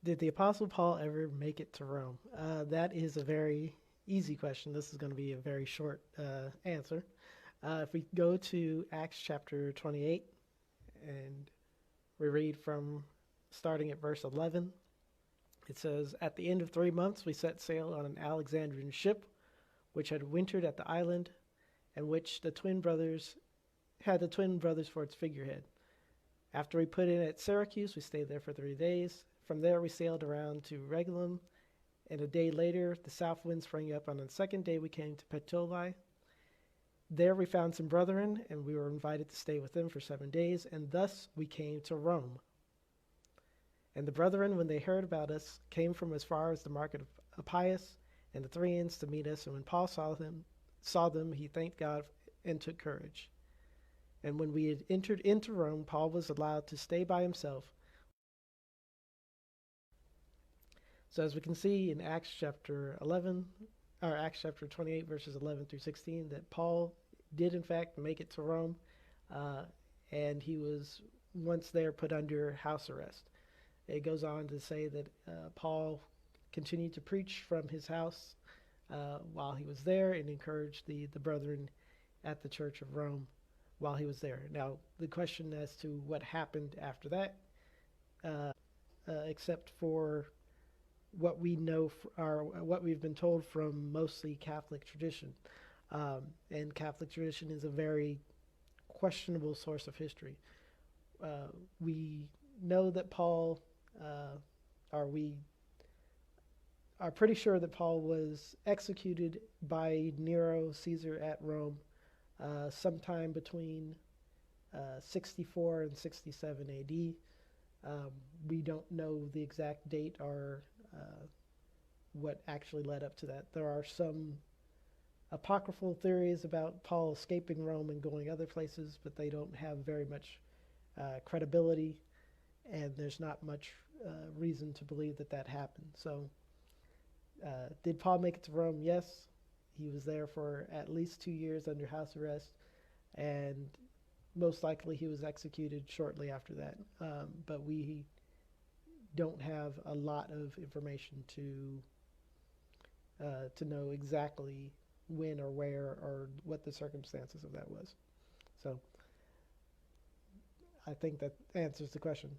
Did the Apostle Paul ever make it to Rome? That is a very easy question. This is going to be a very short answer. If we go to Acts chapter 28 and we read from starting at verse 11, it says, "At the end of 3 months, we set sail on an Alexandrian ship, which had wintered at the island, and which the twin brothers had the twin brothers for its figurehead. After we put in at Syracuse, we stayed there for 3 days. From there, we sailed around to Regillum, and a day later, the south wind sprang up. On the second day, we came to Puteoli. There, we found some brethren, and we were invited to stay with them for 7 days, and thus we came to Rome. And the brethren, when they heard about us, came from as far as the market of Appius and the Thraeans to meet us. And when Paul saw them, he thanked God and took courage. And when we had entered into Rome, Paul was allowed to stay by himself. So as we can see in Acts chapter 11, or Acts chapter 28, verses 11 through 16, that Paul did in fact make it to Rome, and he was once there put under house arrest. It goes on to say that Paul continued to preach from his house while he was there and encouraged the brethren at the Church of Rome while he was there. Now, the question as to what happened after that, except for what we know, or what we've been told from mostly Catholic tradition. And Catholic tradition is a very questionable source of history. We know that Paul, or we are pretty sure that Paul was executed by Nero Caesar at Rome sometime between 64 and 67 AD. We don't know the exact date or what actually led up to that. There are some apocryphal theories about Paul escaping Rome and going other places, but they don't have very much credibility, and there's not much reason to believe that that happened. So, did Paul make it to Rome? Yes. He was there for at least 2 years under house arrest, and most likely he was executed shortly after that. But we don't have a lot of information to know exactly when or where or what the circumstances of that was. So I think that answers the question.